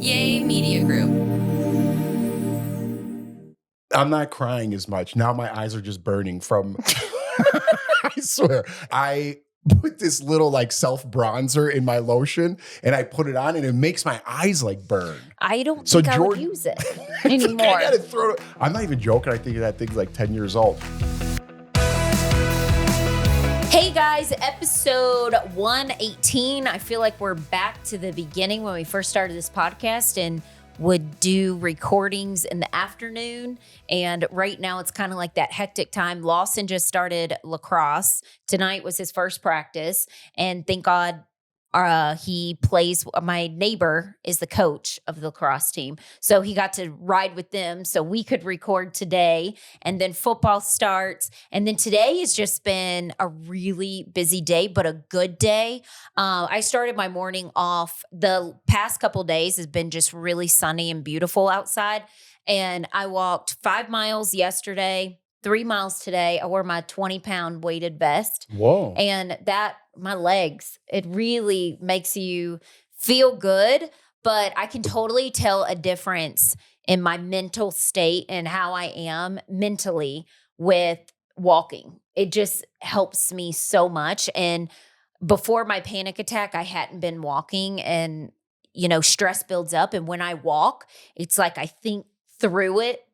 Yay Media Group. I'm not crying as much. Now my eyes are just burning from, I swear, I put this little like self bronzer in my lotion and I put it on and it makes my eyes like burn. I don't think I would use it anymore. I gotta throw it. I'm not even joking. I think that thing's like 10 years old. Hey guys, episode 118. I feel like we're back to the beginning when we first started this podcast and would do recordings in the afternoon. And right now it's kind of like that hectic time. Lawson just started lacrosse. Tonight was his first practice. And thank God he plays. My neighbor is the coach of the lacrosse team. So he got to ride with them so we could record today. And then football starts. And then today has just been a really busy day, but a good day. I started my morning off. The past couple days has been just really sunny and beautiful outside. And I walked 5 miles yesterday, 3 miles today. I wore my 20-pound weighted vest. Whoa. And my legs, it really makes you feel good, but I can totally tell a difference in my mental state and how I am mentally with walking. It just helps me so much. And before my panic attack, I hadn't been walking and, stress builds up. And when I walk, it's like I think through it.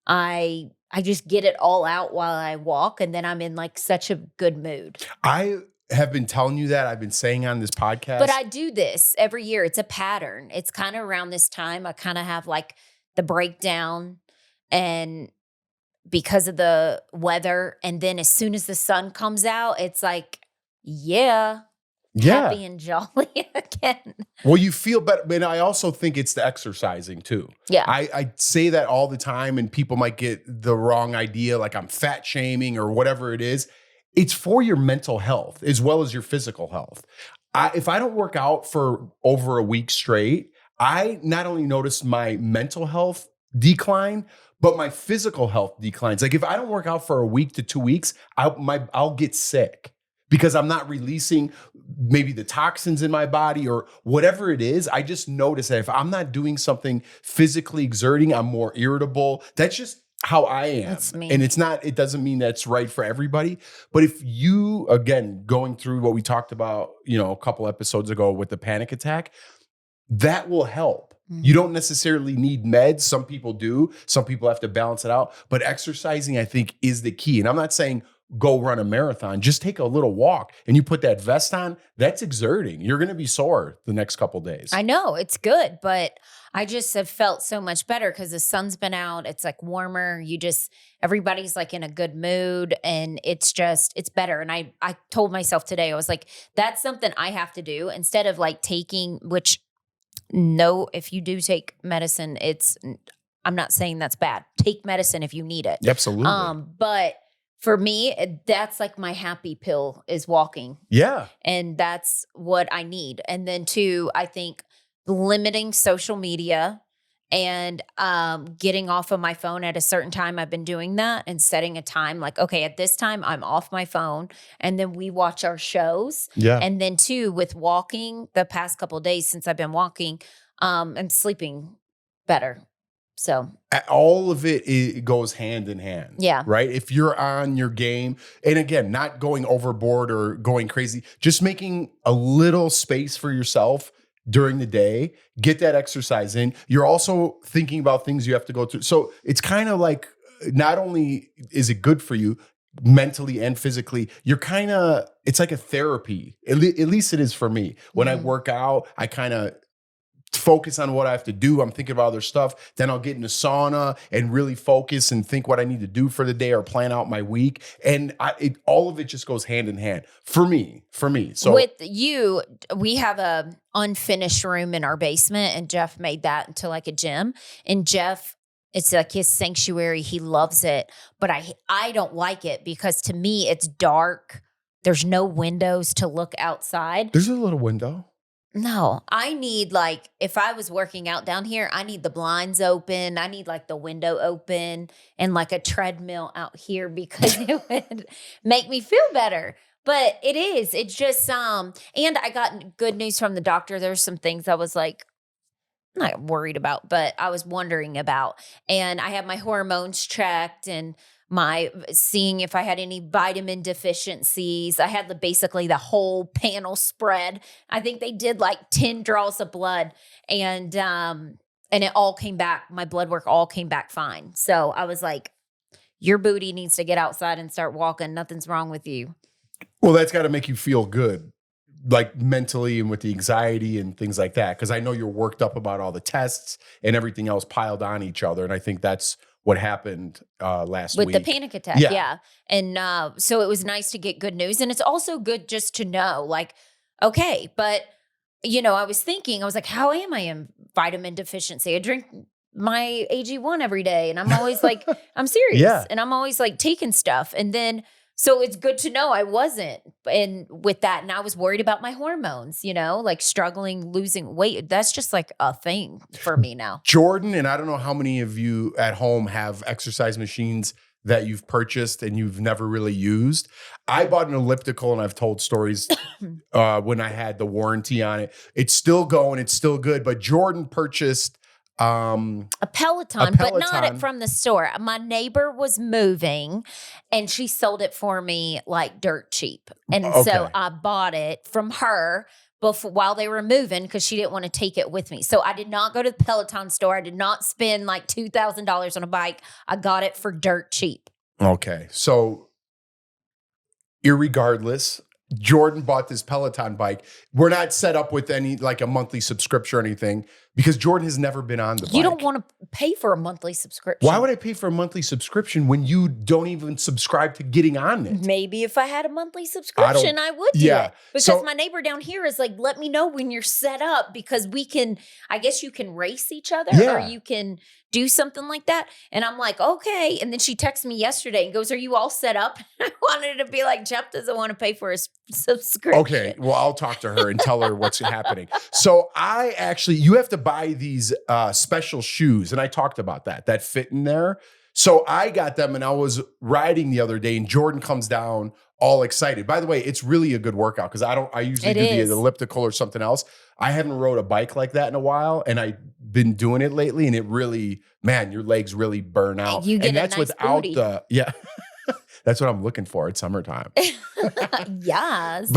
I just get it all out while I walk, and then I'm in like such a good mood. I have been telling you that. I've been saying on this podcast. But I do this every year. It's a pattern. It's kind of around this time. I kind of have like the breakdown and because of the weather. And then as soon as the sun comes out, it's like, happy and jolly again. Well, you feel better. But I also think it's the exercising too. Yeah. I say that all the time and people might get the wrong idea, like I'm fat shaming or whatever it is. It's for your mental health as well as your physical health. If I don't work out for over a week straight, I not only notice my mental health decline, but my physical health declines. Like if I don't work out for a week to 2 weeks, I'll get sick because I'm not releasing maybe the toxins in my body or whatever it is. I just notice that if I'm not doing something physically exerting, I'm more irritable. That's just how I am. That's me. And it doesn't mean that's right for everybody. But if you, again, going through what we talked about, a couple episodes ago with the panic attack, that will help. Mm-hmm. You don't necessarily need meds. Some people do. Some people have to balance it out. But exercising, I think, is the key. And I'm not saying go run a marathon. Just take a little walk and you put that vest on. That's exerting. You're going to be sore the next couple days. I know it's good, but I just have felt so much better because the sun's been out. It's like warmer. Everybody's like in a good mood and it's better. And I told myself today, I was like, that's something I have to do instead of like if you do take medicine, I'm not saying that's bad. Take medicine if you need it. Absolutely. But for me, that's like my happy pill is walking. Yeah. And that's what I need. And then two, I think limiting social media and getting off of my phone at a certain time. I've been doing that and setting a time like, okay, at this time I'm off my phone. And then we watch our shows. Yeah. And then two, with walking the past couple of days since I've been walking, I'm sleeping better. So all of it goes hand in hand. Yeah. Right. If you're on your game, and again, not going overboard or going crazy, just making a little space for yourself during the day, get that exercise in. You're also thinking about things you have to go through. So it's kind of like, not only is it good for you mentally and physically, it's like a therapy. At least it is for me. When I work out, I kind of focus on what I have to do. I'm thinking about other stuff. Then I'll get in a sauna and really focus and think what I need to do for the day or plan out my week. And all of it just goes hand in hand for me. So with you, we have a unfinished room in our basement and Jeff made that into like a gym. And Jeff, it's like his sanctuary. He loves it, but I don't like it because to me it's dark. There's no windows to look outside. There's a little window. No, I need if I was working out down here, I need the blinds open. I need like the window open and like a treadmill out here because it would make me feel better. But it's just, and I got good news from the doctor. There's some things I was like, not worried about, but I was wondering about. And I had my hormones checked and my seeing if I had any vitamin deficiencies. I had basically the whole panel spread. I think they did like 10 draws of blood and it all came back. My blood work all came back fine. So I was like, your booty needs to get outside and start walking. Nothing's wrong with you. Well, that's got to make you feel good, like mentally and with the anxiety and things like that. Because I know you're worked up about all the tests and everything else piled on each other. And I think that's what happened last week. With the panic attack, yeah. And so it was nice to get good news. And it's also good just to know, like, okay, but, I was thinking, I was like, how am I in vitamin deficiency? I drink my AG1 every day. And I'm always like, I'm serious. Yeah. And I'm always like taking stuff. And then, so it's good to know I wasn't. And with that, and I was worried about my hormones, like struggling, losing weight. That's just like a thing for me now. Jordan, and I don't know how many of you at home have exercise machines that you've purchased and you've never really used. I bought an elliptical, and I've told stories when I had the warranty on it. It's still going. It's still good. But Jordan purchased a Peloton, but not from the store. My neighbor was moving and she sold it for me like dirt cheap. And so I bought it from her while they were moving because she didn't want to take it with me. So I did not go to the Peloton store. I did not spend like $2,000 on a bike. I got it for dirt cheap. Okay. So irregardless, Jordan bought this Peloton bike. We're not set up with any like a monthly subscription or anything because Jordan has never been on the bike. You don't want to pay for a monthly subscription. Why would I pay for a monthly subscription when you don't even subscribe to getting on it? Maybe if I had a monthly subscription, I would do it. Because my neighbor down here is like, let me know when you're set up because I guess you can race each other or you can do something like that. And I'm like, okay. And then she texted me yesterday and goes, are you all set up? I wanted to be like, Jeff doesn't want to pay for a subscription. Okay. Well, I'll talk to her and tell her what's happening. So you have to buy these special shoes. And I talked about that fit in there. So I got them and I was riding the other day and Jordan comes down all excited. By the way, it's really a good workout because I usually do the elliptical or something else. I haven't rode a bike like that in a while and I've been doing it lately and it really, man, your legs really burn out. You get and that's nice without booty. That's what I'm looking for. It's summertime. Yes.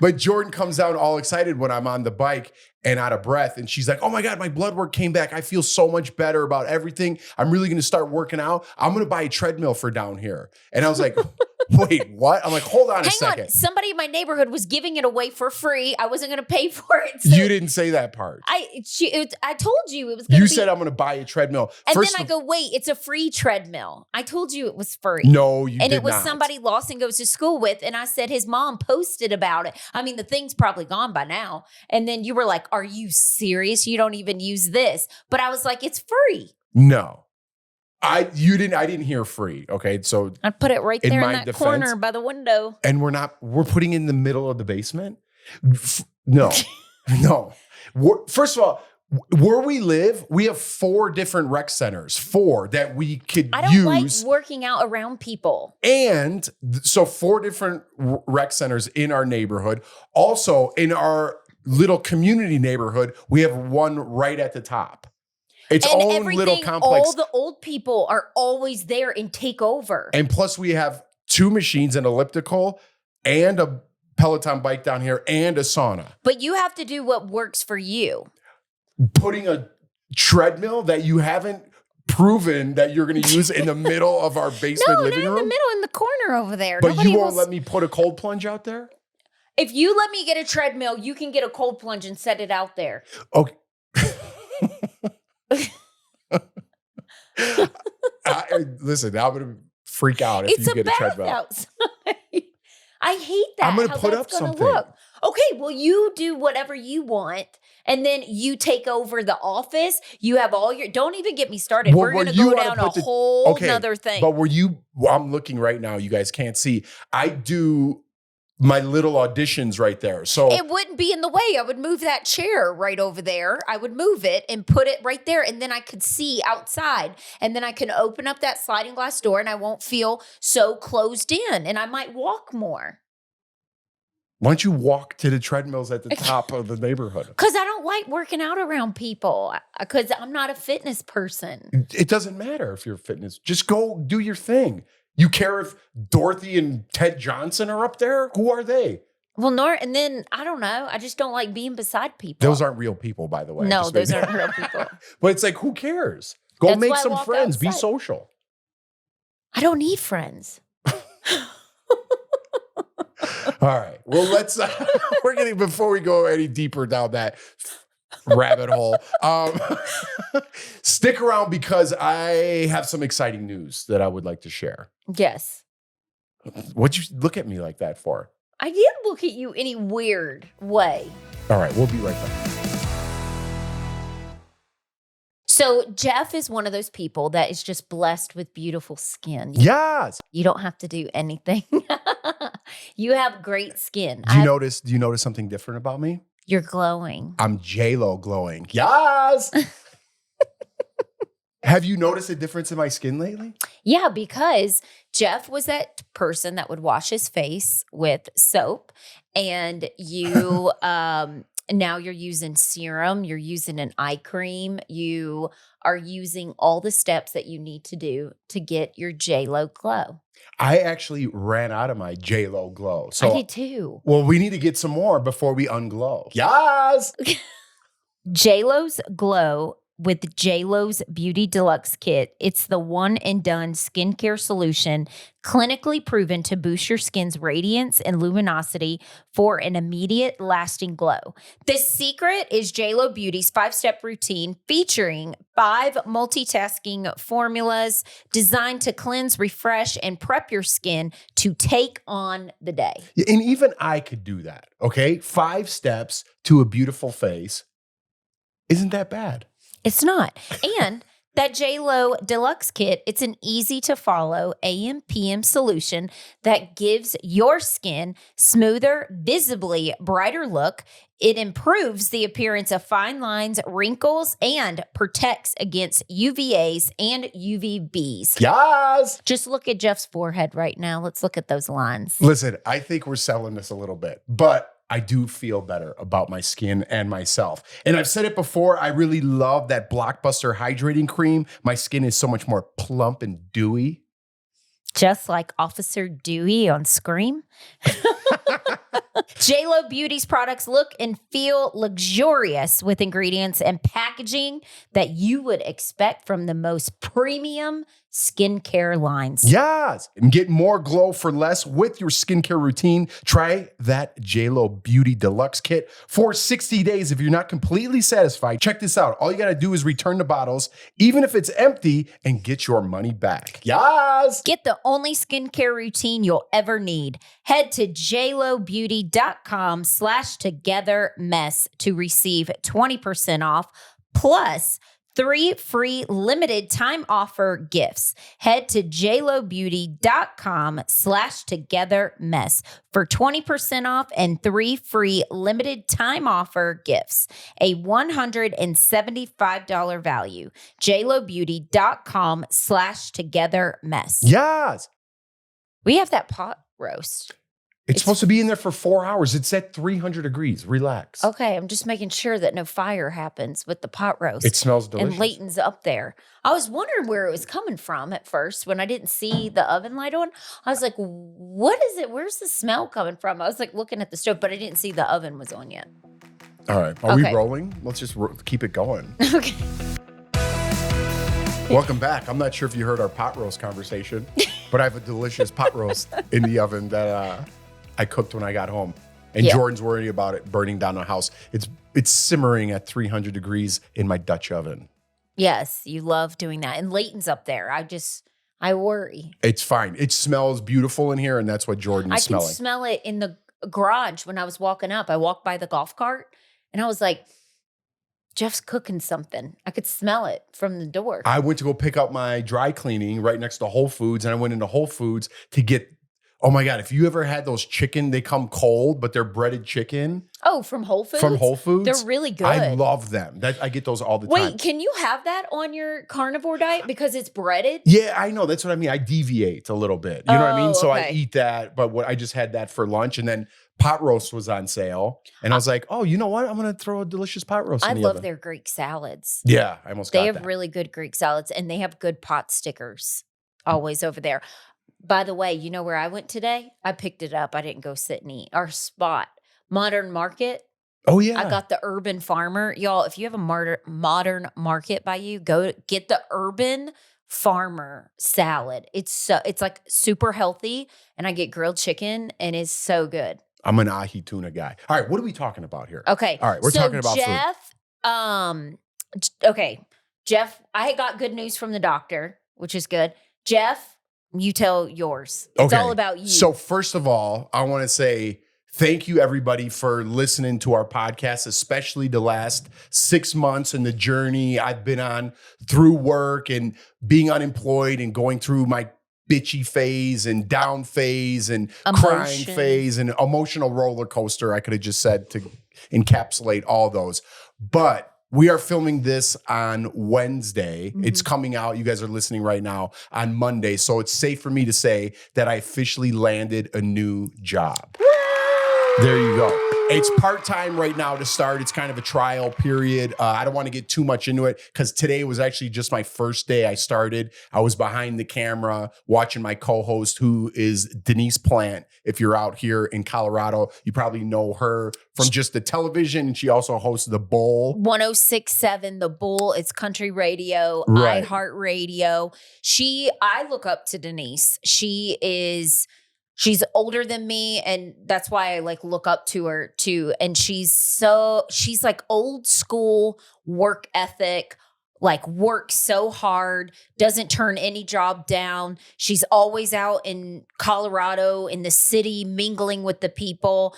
But Jordan comes down all excited when I'm on the bike and out of breath. And she's like, oh my God, my blood work came back. I feel so much better about everything. I'm really going to start working out. I'm going to buy a treadmill for down here. And I was like, wait, what? I'm like, hold on a second. Somebody in my neighborhood was giving it away for free. I wasn't going to pay for it. So you didn't say that part. I told you it was going to be. You said I'm going to buy a treadmill. And then I go, wait, it's a free treadmill. I told you it was free. No, you did not. And it was somebody Lawson goes to school with. And I said his mom posted about it. I mean, the thing's probably gone by now. And then you were like, are you serious? You don't even use this. But I was like, it's free. No. I didn't hear free. Okay. So I put it right there in that corner by the window. And we're putting in the middle of the basement. No, no. First of all, where we live, we have 4 different rec centers, 4 that we could use. I don't like working out around people. And so 4 different rec centers in our neighborhood. Also in our little community neighborhood, we have one right at the top. Its own little complex. All the old people are always there and take over. And plus we have 2 machines, an elliptical and a Peloton bike down here and a sauna. But you have to do what works for you. Putting a treadmill that you haven't proven that you're going to use in the middle of our basement living room? No, not in the middle, in the corner over there. But you won't let me put a cold plunge out there? If you let me get a treadmill, you can get a cold plunge and set it out there. Okay. Listen, I'm going to freak out if you get a treadmill. Outside. I hate that. I'm going to put up something. Look. Okay, well, you do whatever you want, and then you take over the office. You have all your. Don't even get me started. We're going to go down a whole nother thing. But I'm looking right now. You guys can't see. I do my little auditions right there. So it wouldn't be in the way. I would move that chair right over there. I would move it and put it right there. And then I could see outside. And then I can open up that sliding glass door and I won't feel so closed in. And I might walk more. Why don't you walk to the treadmills at the top of the neighborhood? Because I don't like working out around people. Because I'm not a fitness person. It doesn't matter if you're fitness. Just go do your thing. You care if Dorothy and Ted Johnson are up there? Who are they? Well, and then, I don't know. I just don't like being beside people. Those aren't real people, by the way. No, those aren't real people. But it's like, who cares? Go That's make why I some walk friends. Be outside. social. I don't need friends. All right. Well, before we go any deeper down that rabbit hole, stick around because I have some exciting news that I would like to share. Yes. What'd you look at me like that for? I didn't look at you any weird way. All right. We'll be right back. So Jeff is one of those people that is just blessed with beautiful skin. Yes. You don't have to do anything. You have great skin. Do you notice something different about me? You're glowing. I'm J-Lo glowing. Yes. Have you noticed a difference in my skin lately? Yeah, because Jeff was that person that would wash his face with soap, and you now you're using serum, you're using an eye cream, you are using all the steps that you need to do to get your J-Lo glow. I actually ran out of my J-Lo glow. So I did too. Well, we need to get some more before we unglow. Yes. J-Lo's glow with J-Lo's Beauty Deluxe Kit. It's the one and done skincare solution clinically proven to boost your skin's radiance and luminosity for an immediate lasting glow. The secret is J-Lo Beauty's 5-step routine featuring 5 multitasking formulas designed to cleanse, refresh, and prep your skin to take on the day. And even I could do that, okay? 5 steps to a beautiful face. Isn't that bad? It's not. And that J-Lo Deluxe Kit, it's an easy to follow AM/PM solution that gives your skin smoother, visibly brighter look. It improves the appearance of fine lines, wrinkles, and protects against UVAs and UVBs. Yes. Just look at Jeff's forehead right now. Let's look at those lines. Listen, I think we're selling this a little bit, but I do feel better about my skin and myself. And I've said it before, I really love that Blockbuster hydrating cream. My skin is so much more plump and dewy. Just like Officer Dewey on Scream. J-Lo Beauty's products look and feel luxurious with ingredients and packaging that you would expect from the most premium skincare lines. Yes. And get more glow for less with your skincare routine. Try that J-Lo Beauty Deluxe Kit for 60 days. If you're not completely satisfied, check this out. All you got to do is return the bottles, even if it's empty, and get your money back. Yes. Get the only skincare routine you'll ever need. Head to jlobeauty.com/togethermess to receive 20% off plus 3 free limited time offer gifts. Head to jlobeauty.com/togethermess for 20% off and 3 free limited time offer gifts. A $175 value. jlobeauty.com/togethermess. Yes. We have that pot roast. It's supposed to be in there for 4 hours. It's at 300 degrees. Relax. Okay, I'm just making sure that no fire happens with the pot roast. It smells delicious. And Leighton's up there. I was wondering where it was coming from at first when I didn't see the oven light on. I was like, what is it? Where's the smell coming from? I was like looking at the stove, but I didn't see the oven was on yet. All right. Are we rolling? Let's just keep it going. Okay. Welcome back. I'm not sure if you heard our pot roast conversation, but I have a delicious pot roast in the oven that I cooked when I got home. And Jordan's worried about it burning down the house. It's simmering at 300 degrees in my Dutch oven. Yes, you love doing that. And Leighton's up there. I worry. It's fine. It smells beautiful in here, and that's what Jordan's smelling. I can smell it in the garage when I was walking up. I walked by the golf cart, and I was like, Jeff's cooking something. I could smell it from the door. I went to go pick up my dry cleaning right next to Whole Foods, and I went into Whole Foods to get, oh my God, if you ever had those chicken, they come cold, but they're breaded chicken. Oh, from Whole Foods? From Whole Foods. They're really good. I love them. I get those all the time. Wait, can you have that on your carnivore diet because it's breaded? Yeah, I know. That's what I mean. I deviate a little bit. You know what I mean? So I okay. eat that, but I just had that for lunch. And then pot roast was on sale. And I was like, oh, you know what? I'm going to throw a delicious pot roast I in the love oven. their Greek salads. Yeah, I almost got They have that. really good Greek salads, and they have good pot stickers always over there. By the way, you know where I went today? I picked it up. I didn't go sit and eat. Our spot, Modern Market. Oh, yeah. I got the Urban Farmer. Y'all, if you have a Modern Market by you, go get the Urban Farmer salad. It's like super healthy, and I get grilled chicken, and it's so good. I'm an ahi tuna guy. All right, what are we talking about here? Okay. All right, we're talking about Jeff, okay. Jeff, I got good news from the doctor, which is good. Jeff, you tell yours. It's all about you. So first of all, I want to say thank you everybody for listening to our podcast, especially the last 6 months and the journey I've been on through work and being unemployed and going through my bitchy phase and down phase and crying phase and emotional roller coaster, I could have just said, to encapsulate all those. But we are filming this on Wednesday. Mm-hmm. It's coming out. You guys are listening right now on Monday. So it's safe for me to say that I officially landed a new job. Woo! There you go. It's part-time right now to start. It's kind of a trial period. I don't want to get too much into it because today was actually just my first day I started. I was behind the camera watching my co-host, who is Denise Plant. If you're out here in Colorado, you probably know her from just the television. And she also hosts The Bull. 106.7 The Bull. It's country radio, right. iHeartRadio. I look up to Denise. She's older than me, and that's why I like look up to her too. And she's like old school work ethic, like works so hard, doesn't turn any job down. She's always out in Colorado, in the city, mingling with the people.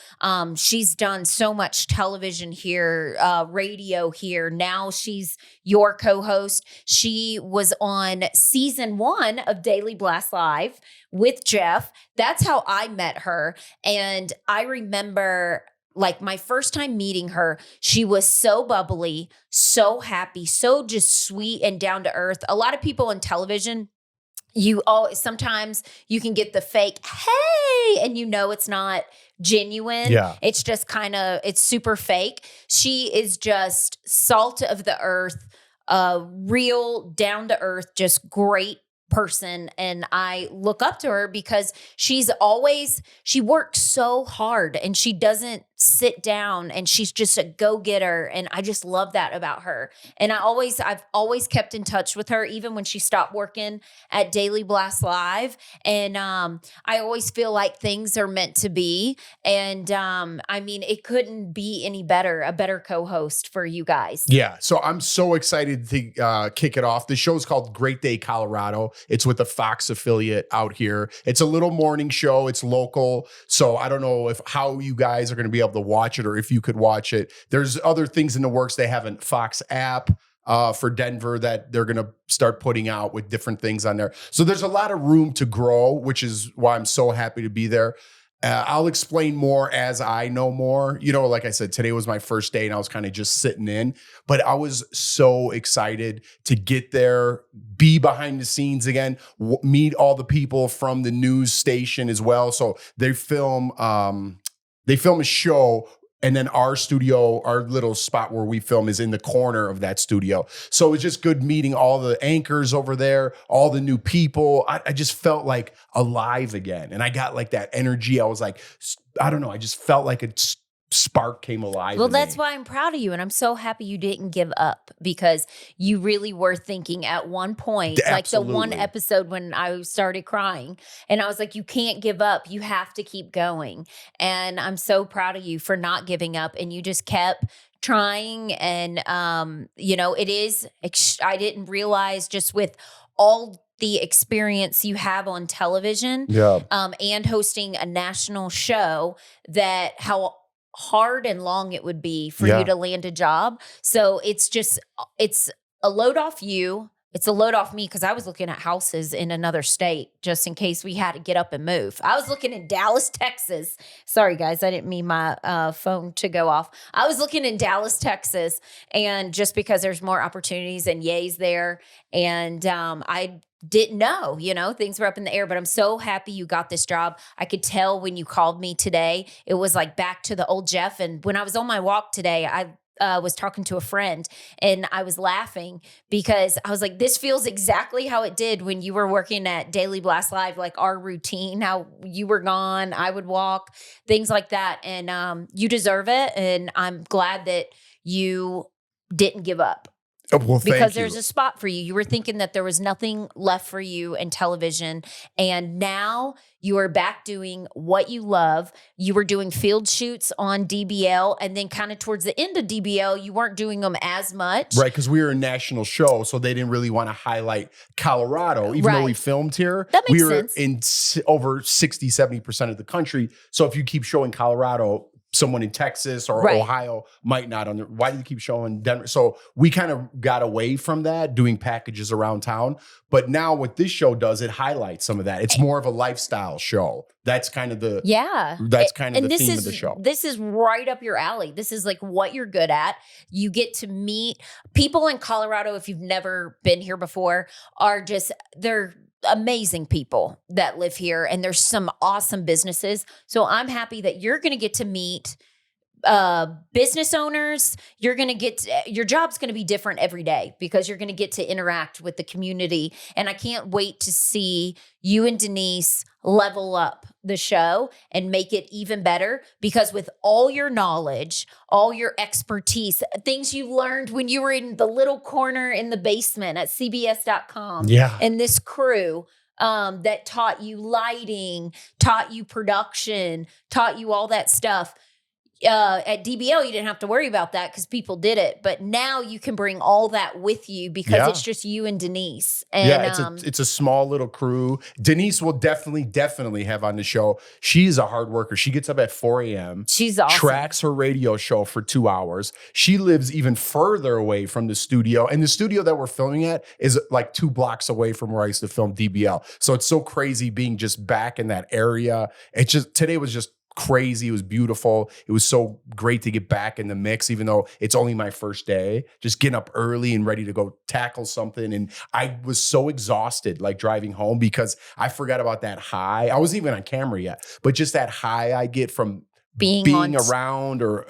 She's done so much television here, radio here. Now she's your co-host. She was on season 1 of Daily Blast Live with Jeff. That's how I met her. And I remember, like, my first time meeting her, she was so bubbly, so happy, so just sweet and down to earth. A lot of people in television, sometimes you can get the fake, hey, and it's not genuine. Yeah. It's just it's super fake. She is just salt of the earth, real down to earth, just great person. And I look up to her because she works so hard and she doesn't sit down, and she's just a go-getter. And I just love that about her. And I've always kept in touch with her, even when she stopped working at Daily Blast Live. And I always feel like things are meant to be. And I mean, it couldn't be any better, a better co-host for you guys. Yeah. So I'm so excited to kick it off. The show is called Great Day Colorado. It's with the Fox affiliate out here. It's a little morning show. It's local. So I don't know how you guys are going to be able to watch it, or if you could watch it. There's other things in the works. They have a Fox app for Denver that they're going to start putting out with different things on there. So there's a lot of room to grow, which is why I'm so happy to be there. I'll explain more as I know more. Like I said, today was my first day and I was kind of just sitting in, but I was so excited to get there, be behind the scenes again, meet all the people from the news station as well. So they film a show, and then our studio, our little spot where we film, is in the corner of that studio. So it's just good meeting all the anchors over there, all the new people. I just felt like alive again. And I got like that energy. I was like, I don't know. I just felt like a spark came alive. Well, that's why I'm proud of you. And I'm so happy you didn't give up, because you really were thinking at one point, Absolutely. Like the one episode when I started crying, and I was like, you can't give up. You have to keep going. And I'm so proud of you for not giving up. And you just kept trying. And, I didn't realize, just with all the experience you have on television, and hosting a national show, that how hard and long it would be for you to land a job. So it's a load off you. it's a load off me because I was looking at houses in another state just in case we had to get up and move. I was looking in Dallas, Texas. Sorry, guys, I didn't mean my phone to go off. I was looking in Dallas, Texas, and just because there's more opportunities and yays there, and I didn't know, things were up in the air, but I'm so happy you got this job. I could tell when you called me today, it was like back to the old Jeff. And when I was on my walk today, I was talking to a friend and I was laughing because I was like, this feels exactly how it did when you were working at Daily Blast Live, like our routine, how you were gone, I would walk, things like that. And you deserve it. And I'm glad that you didn't give up. Oh, well, thank because you. there's a spot for you. You were thinking that there was nothing left for you in television. And now you are back doing what you love. You were doing field shoots on DBL. And then kind of towards the end of DBL, you weren't doing them as much. Right, because we were a national show, so they didn't really want to highlight Colorado, even though we filmed here. That makes we were sense. in over 60, 70% of the country. So if you keep showing Colorado, someone in Texas or Ohio might not. Why do you keep showing Denver? So we kind of got away from that, doing packages around town. But now what this show does, it highlights some of that. It's more of a lifestyle show. That's kind of the the theme of the show. This is right up your alley. This is like what you're good at. You get to meet people in Colorado, if you've never been here before, they're amazing people that live here, and there's some awesome businesses. So I'm happy that you're going to get to meet business owners. You're going to your job's going to be different every day because you're going to get to interact with the community. And I can't wait to see you and Denise level up the show and make it even better, because with all your knowledge, all your expertise, things you learned when you were in the little corner in the basement at CBS.com, and this crew that taught you lighting, taught you production, taught you all that stuff. At DBL, you didn't have to worry about that because people did it. But now you can bring all that with you because it's just you and Denise. And, it's a small little crew. Denise will definitely have on the show. She's a hard worker. She gets up at 4 a.m. She's awesome. Tracks her radio show for 2 hours. She lives even further away from the studio. And the studio that we're filming at is like 2 blocks away from where I used to film DBL. So it's so crazy being just back in that area. Today was just crazy. It was beautiful. It was so great to get back in the mix, even though it's only my first day, just getting up early and ready to go tackle something. And I was so exhausted, like driving home, because I forgot about that high. I wasn't even on camera yet, but just that high I get from being around or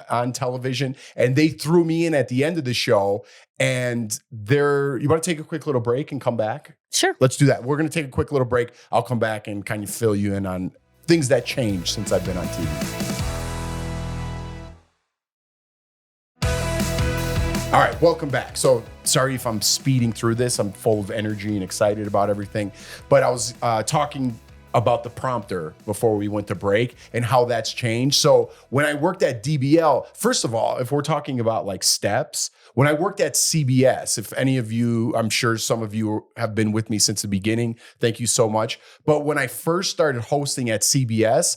on television. And they threw me in at the end of the show. And you want to take a quick little break and come back? Sure. Let's do that. We're going to take a quick little break. I'll come back and kind of fill you in on things that changed since I've been on TV. All right, welcome back. So sorry if I'm speeding through this. I'm full of energy and excited about everything. But I was talking about the prompter before we went to break and how that's changed. So when I worked at DBL, first of all, if we're talking about like steps, when I worked at CBS, if any of you, I'm sure some of you have been with me since the beginning, thank you so much. But when I first started hosting at CBS,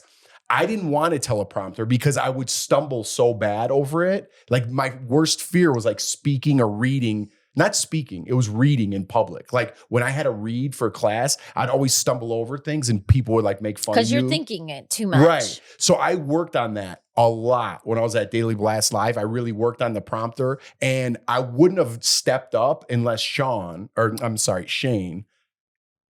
I didn't want a teleprompter because I would stumble so bad over it. Like my worst fear was like speaking or reading. Not speaking, it was reading in public. Like when I had to read for class, I'd always stumble over things and people would like make fun of you. Because you're thinking it too much. Right. So I worked on that a lot when I was at Daily Blast Live. I really worked on the prompter, and I wouldn't have stepped up unless Shane,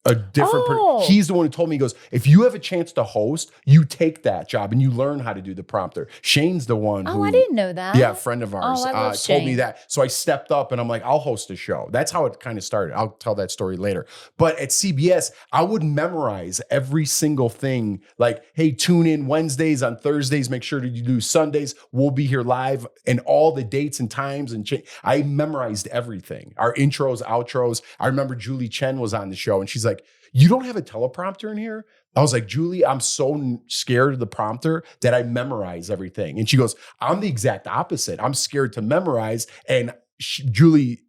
a different he's the one who told me, he goes, if you have a chance to host, you take that job and you learn how to do the prompter. Shane's the one who, I didn't know that. Yeah, a friend of ours told me that. So I stepped up and I'm like, I'll host a show. That's how it kind of started. I'll tell that story later. But at CBS, I would memorize every single thing. Like, hey, tune in Wednesdays, on Thursdays, make sure that you do Sundays. We'll be here live, and all the dates and times and I memorized everything. Our intros, outros. I remember Julie Chen was on the show and she's like, you don't have a teleprompter in here? I was like, Julie, I'm so scared of the prompter that I memorize everything. And she goes, I'm the exact opposite. I'm scared to memorize. And Julie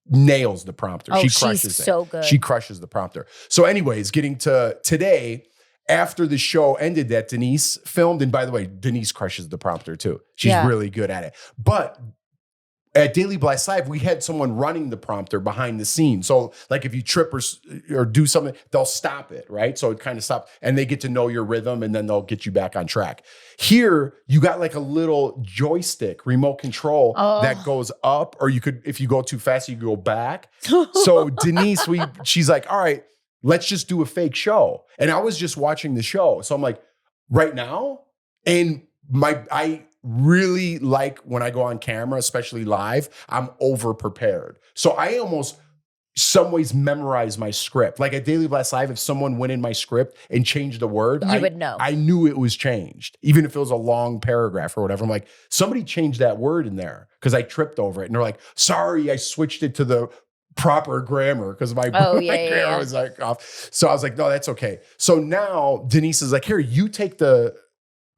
nails the prompter. She crushes she's so good. She crushes the prompter. So anyways, getting to today, after the show ended that Denise filmed, and by the way, Denise crushes the prompter too. She's really good at it. But at Daily Blast Live, we had someone running the prompter behind the scenes. So like if you trip or do something, they'll stop it, right? So it kind of stops and they get to know your rhythm and then they'll get you back on track. Here, you got like a little joystick remote control that goes up, or you could, if you go too fast, you go back. So Denise, she's like, all right, let's just do a fake show. And I was just watching the show. So I'm like, right now? And I really like when I go on camera, especially live, I'm over prepared. So I almost some ways memorize my script. Like at Daily Blast Live, if someone went in my script and changed a word, You would know. I knew it was changed. Even if it was a long paragraph or whatever. I'm like, somebody changed that word in there because I tripped over it. And they're like, sorry, I switched it to the proper grammar because my grammar was like off. So I was like, no, that's okay. So now Denise is like, here, you take the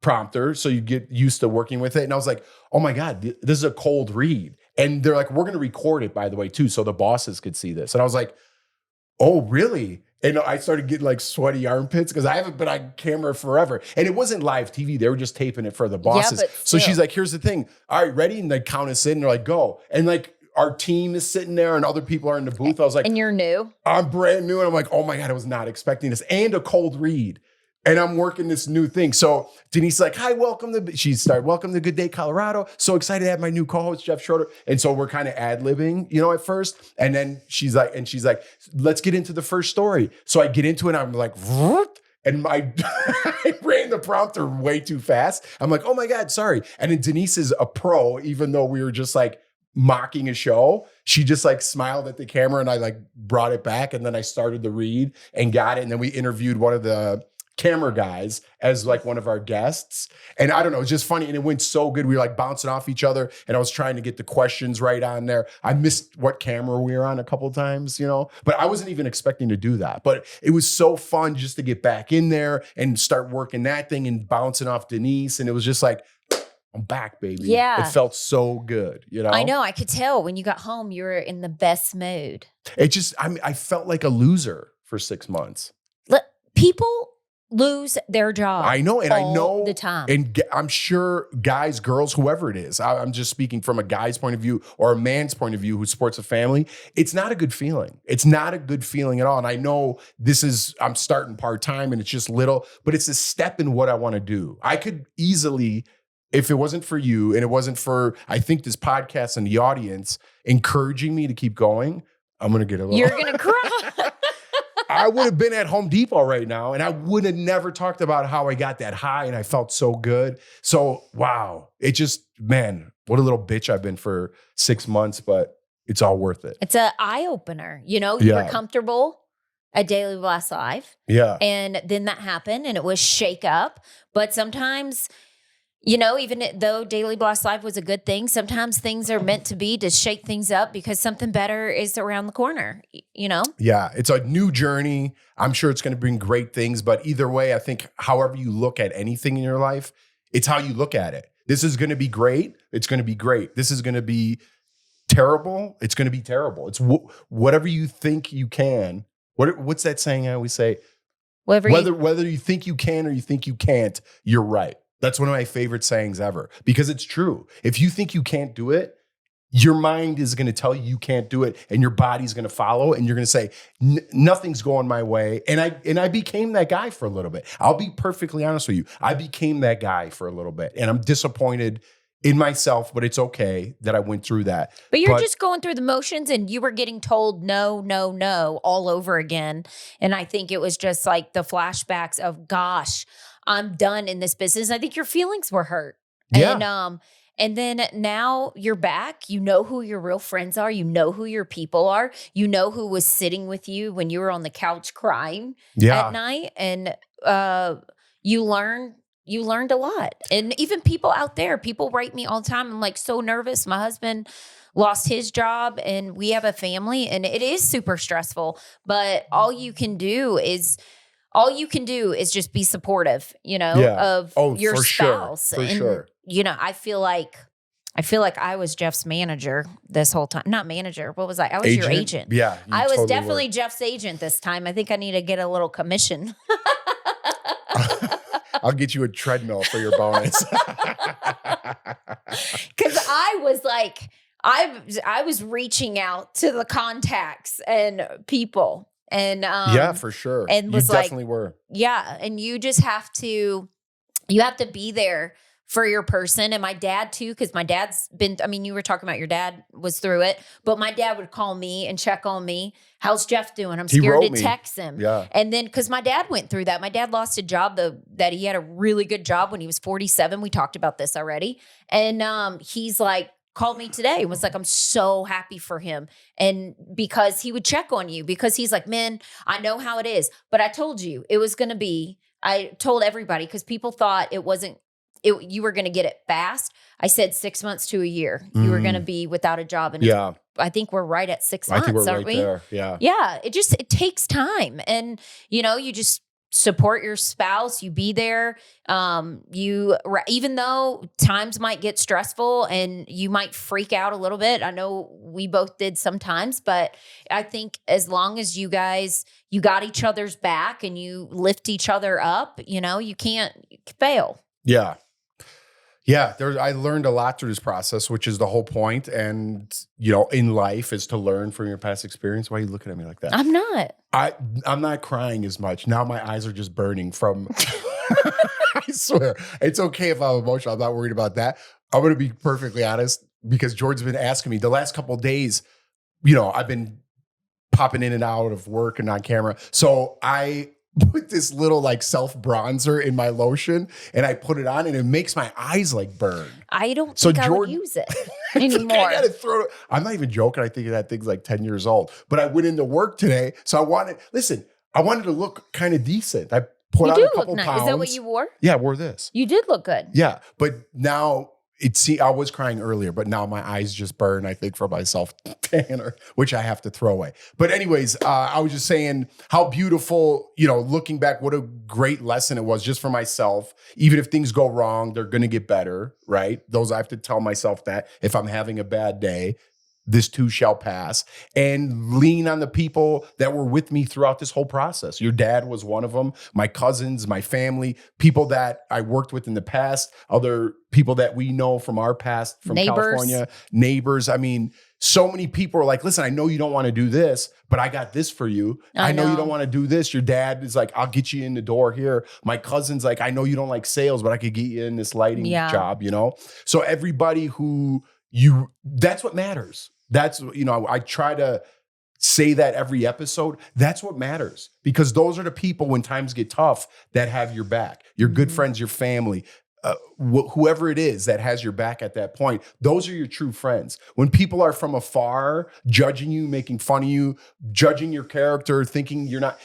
prompter so you get used to working with it. And I was like, oh my God, this is a cold read. And they're like, we're going to record it, by the way, too, so the bosses could see this. And I was like, oh, really? And I started getting like sweaty armpits because I haven't been on camera forever. And it wasn't live TV. They were just taping it for the bosses. Yeah, so she's like, here's the thing. All right, ready? And they count us in. And they're like, go. And like, our team is sitting there and other people are in the booth. I was like, and you're new? I'm brand new. And I'm like, oh my God, I was not expecting this. And a cold read. And I'm working this new thing. So Denise is like, hi, welcome to Good Day, Colorado. So excited to have my new co-host, Jeff Schroeder. And so we're kind of ad-libbing, at first. And then she's like, let's get into the first story. So I get into it and I'm like, and I ran the prompter way too fast. I'm like, oh my God, sorry. And then Denise is a pro, even though we were just like mocking a show. She just like smiled at the camera and I like brought it back. And then I started the read and got it. And then we interviewed one of the camera guys as like one of our guests. And I don't know, it's just funny. And it went so good. We were like bouncing off each other and I was trying to get the questions right on there. I missed what camera we were on a couple of times, but I wasn't even expecting to do that. But it was so fun just to get back in there and start working that thing and bouncing off Denise. And it was just like, I'm back, baby. Yeah. It felt so good, I know. I could tell when you got home, you were in the best mood. I felt like a loser for 6 months. People lose their job. I know. And I know the time. And I'm sure guys, girls, whoever it is, I'm just speaking from a guy's point of view or a man's point of view who supports a family. It's not a good feeling. It's not a good feeling at all. And I know I'm starting part-time and it's just little, but it's a step in what I want to do. I could easily, if it wasn't for you and it wasn't for, I think, this podcast and the audience encouraging me to keep going, I'm going to get a little. You're going to cry. I would have been at Home Depot right now and I would have never talked about how I got that high and I felt so good. So, wow. It just, man, what a little bitch I've been for 6 months, but it's all worth it. It's an eye opener. You were comfortable at Daily Blast Live. Yeah. And then that happened and it was shake up. But sometimes, even though Daily Blast Live was a good thing, sometimes things are meant to be to shake things up because something better is around the corner, Yeah, it's a new journey. I'm sure it's going to bring great things. But either way, I think however you look at anything in your life, it's how you look at it. This is going to be great. It's going to be great. This is going to be terrible. It's going to be terrible. It's whatever you think you can. What's that saying I always say? Whether you think you can or you think you can't, you're right. That's one of my favorite sayings ever because it's true. If you think you can't do it, your mind is going to tell you can't do it and your body's going to follow and you're going to say, nothing's going my way. And I became that guy for a little bit. I'll be perfectly honest with you. I became that guy for a little bit and I'm disappointed in myself, but it's okay that I went through that. But you're just going through the motions and you were getting told no, no, no all over again. And I think it was just like the flashbacks of, gosh, I'm done in this business. I think your feelings were hurt. Yeah. And then now you're back. You know who your real friends are. You know who your people are. You know who was sitting with you when you were on the couch crying at night. And you learned a lot. And even people out there, people write me all the time. I'm like so nervous. My husband lost his job and we have a family and it is super stressful. But all you can do is just be supportive, of your spouse. For sure. I feel like I was Jeff's manager this whole time. Not manager. What was I? I was your agent. Yeah. I was definitely Jeff's agent this time. I think I need to get a little commission. I'll get you a treadmill for your bonus. Because I was like, I was reaching out to the contacts and people and Yeah, for sure. and You was like, definitely were. yeah, and you just have to be there for your person. And my dad too, because my dad's been, I mean, you were talking about your dad was through it, but my dad would call me and check on me. How's Jeff doing? I'm He scared wrote to me. text him. Yeah. And then because my dad went through that, my dad lost a job that he had a really good job when he was 47. We talked about this already. And he's like, called me today and was like, I'm so happy for him. And because he would check on you, because he's like, man, I know how it is, but I told you it was going to be, I told everybody because people thought it wasn't, you were going to get it fast. I said 6 months to a year. You were going to be without a job. And Yeah. I think we're right at 6 I months, think we're aren't right we? there. Yeah. Yeah. It takes time. And, you just support your spouse. You be there. Even though times might get stressful and you might freak out a little bit. I know we both did sometimes, but I think as long as you guys, you got each other's back and you lift each other up, you can't fail. Yeah. Yeah, I learned a lot through this process, which is the whole point. And, in life is to learn from your past experience. Why are you looking at me like that? I'm not. I'm not crying as much. Now my eyes are just burning from, I swear. It's okay if I'm emotional. I'm not worried about that. I'm going to be perfectly honest because Jordan's been asking me the last couple of days, I've been popping in and out of work and on camera. So I put this little self bronzer in my lotion and I put it on and it makes my eyes burn. I don't think I would use it anymore. I gotta throw it. I'm not even joking. I think that thing's 10 years old. But I went into work today. So I wanted to look kind of decent. I put on a couple pounds. Is that what you wore? Yeah, I wore this. You did look good. Yeah. But now I was crying earlier, but now my eyes just burn, I think, from my self tanner, which I have to throw away. But anyways, I was just saying how beautiful, looking back, what a great lesson it was just for myself. Even if things go wrong, they're going to get better, right? I have to tell myself that if I'm having a bad day, this too shall pass, and lean on the people that were with me throughout this whole process. Your dad was one of them, my cousins, my family, people that I worked with in the past, other people that we know from our past, from California, neighbors. I mean, so many people are like, listen, I know you don't want to do this, but I got this for you. I know you don't want to do this. Your dad is like, I'll get you in the door here. My cousin's like, I know you don't like sales, but I could get you in this lighting job, So everybody who that's what matters. That's, I try to say that every episode. That's what matters because those are the people when times get tough that have your back, your good friends, your family, whoever it is that has your back at that point. Those are your true friends. When people are from afar, judging you, making fun of you, judging your character, thinking you're not,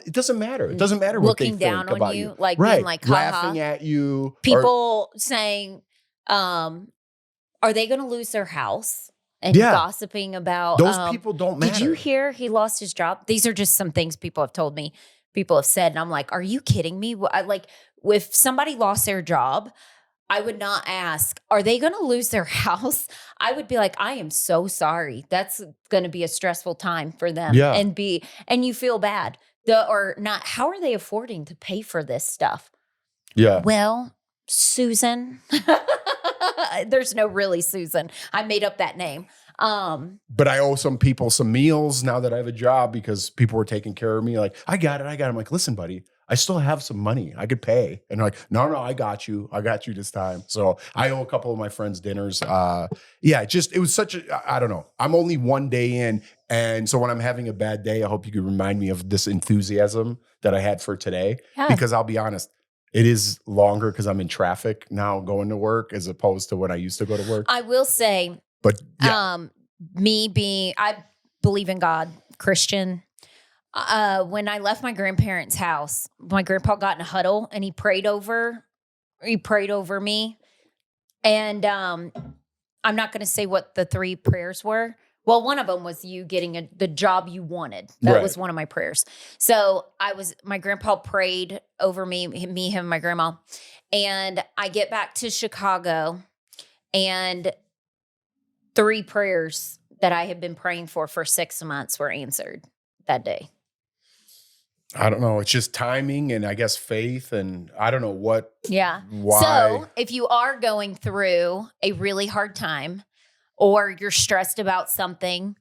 it doesn't matter. It doesn't matter what they think about you. Looking down on you, right. being laughing at you. People saying, are they going to lose their house? And gossiping about those people don't matter. Did you hear he lost his job? These are just some things people have told me. People have said, and I'm like, are you kidding me? If somebody lost their job, I would not ask, are they going to lose their house? I would be like, I am so sorry. That's going to be a stressful time for them. Yeah. And you feel bad. How are they affording to pay for this stuff? Yeah. Well, Susan. There's no really Susan. I made up that name. But I owe some people some meals now that I have a job because people were taking care of me. Like, I got it. I'm like, listen, buddy, I still have some money I could pay. And they're like, no, I got you. I got you this time. So I owe a couple of my friends dinners. It was such I don't know. I'm only one day in. And so when I'm having a bad day, I hope you could remind me of this enthusiasm that I had for today. Yeah. Because I'll be honest, it is longer because I'm in traffic now going to work as opposed to when I used to go to work. I will say, but I believe in God, Christian. When I left my grandparents' house, my grandpa got in a huddle and he prayed over me. And I'm not going to say what the 3 prayers were. Well, one of them was you getting the job you wanted. That was one of my prayers. So my grandpa prayed over me, him, my grandma. And I get back to Chicago and 3 prayers that I had been praying for 6 months were answered that day. I don't know. It's just timing and I guess faith and I don't know what. Yeah. Why. So if you are going through a really hard time, or you're stressed about something,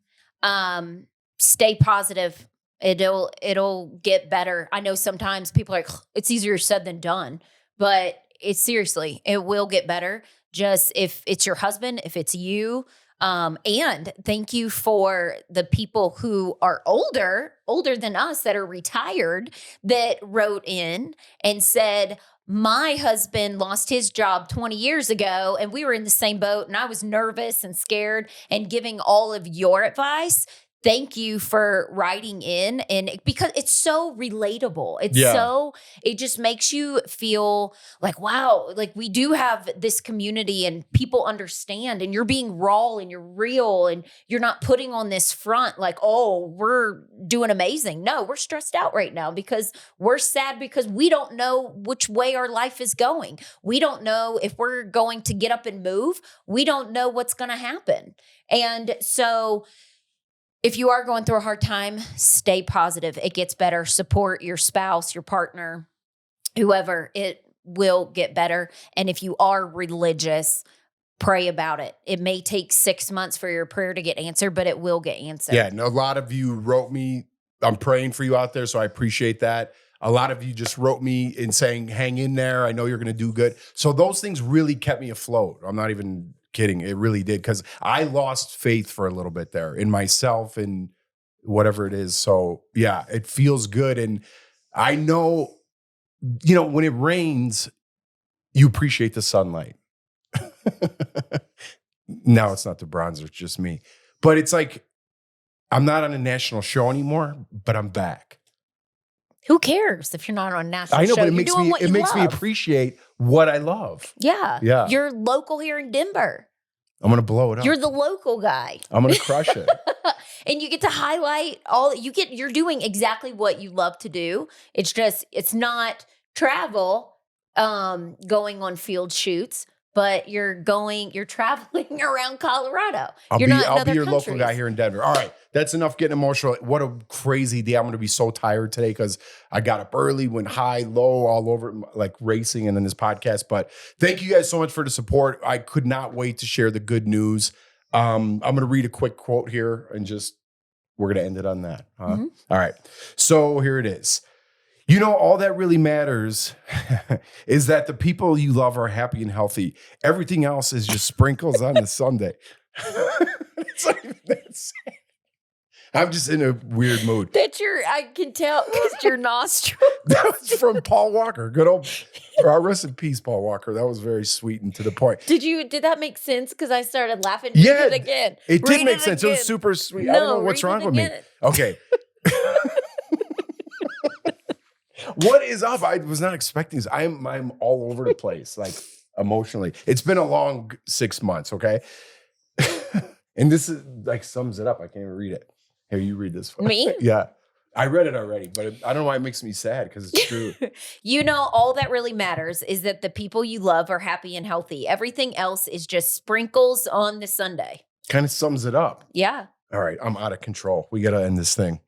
stay positive. It'll get better. I know sometimes people are like, it's easier said than done, but it's seriously, it will get better. Just if it's your husband, if it's you. And thank you for the people who are older than us that are retired that wrote in and said, my husband lost his job 20 years ago and we were in the same boat and I was nervous and scared and giving all of your advice. Thank you for writing in, and because it's so relatable. It just makes you feel like, wow, like we do have this community and people understand, and you're being raw and you're real and you're not putting on this front like, oh, we're doing amazing. No, we're stressed out right now because we're sad because we don't know which way our life is going. We don't know if we're going to get up and move. We don't know what's going to happen. And so if you are going through a hard time, stay positive. It gets better. Support your spouse, your partner, whoever. It will get better. And if you are religious, pray about it. It may take 6 months for your prayer to get answered, but it will get answered. Yeah, and a lot of you wrote me. I'm praying for you out there, so I appreciate that. A lot of you just wrote me in saying, hang in there. I know you're going to do good. So those things really kept me afloat. I'm not even kidding. It really did, because I lost faith for a little bit there in myself and whatever it is. So yeah, it feels good. And I know, when it rains, you appreciate the sunlight. Now it's not the bronzer, it's just me. But it's like, I'm not on a national show anymore, but I'm back. Who cares if you're not on a national show? I know, but it makes me appreciate what I love. Yeah. Yeah. You're local here in Denver. I'm going to blow it up. You're the local guy. I'm going to crush it. And you get to highlight you're doing exactly what you love to do. It's not travel, going on field shoots, but you're traveling around Colorado. I'll be your local guy here in Denver. All right. That's enough getting emotional. What a crazy day. I'm going to be so tired today because I got up early, went high, low, all over, like racing and then this podcast. But thank you guys so much for the support. I could not wait to share the good news. I'm going to read a quick quote here and we're going to end it on that. Huh? Mm-hmm. All right. So here it is. All that really matters is that the people you love are happy and healthy. Everything else is just sprinkles on the sundae. It's like, I'm just in a weird mood. I can tell because your nostrils. That was from Paul Walker. Good old, rest in peace, Paul Walker. That was very sweet and to the point. Did that make sense? Because I started laughing. Yeah, read it again. It did make sense. It was super sweet. No, I don't know what's wrong with me. Okay. What is up? I was not expecting this. I'm all over the place, like emotionally. It's been a long 6 months, okay? And this is like sums it up. I can't even read it. Here, you read this for me. Yeah. I read it already, but I don't know why it makes me sad because it's true. All that really matters is that the people you love are happy and healthy. Everything else is just sprinkles on the sundae. Kind of sums it up. Yeah. All right. I'm out of control. We got to end this thing.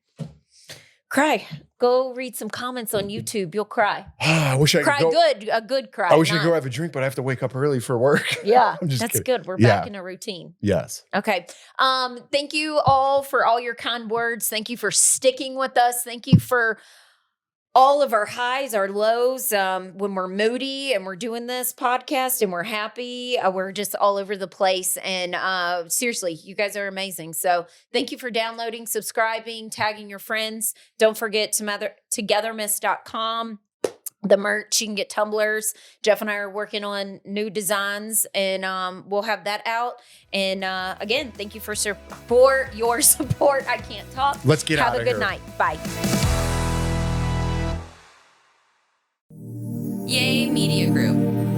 Cry. Go read some comments on YouTube. You'll cry. I wish I could go. A good cry. I wish I could go have a drink, but I have to wake up early for work. Yeah, I'm just that's kidding. good. We're back in a routine. Yes. Okay. Thank you all for all your kind words. Thank you for sticking with us. Thank you for all of our highs, our lows, when we're moody and we're doing this podcast and we're happy, we're just all over the place. And seriously, you guys are amazing. So thank you for downloading, subscribing, tagging your friends. Don't forget TogetherMess.com. The merch, you can get tumblers. Jeff and I are working on new designs, and we'll have that out. And again, thank you for your support. I can't talk. Let's get out of here. Have a good night. Bye. Yay Media Group.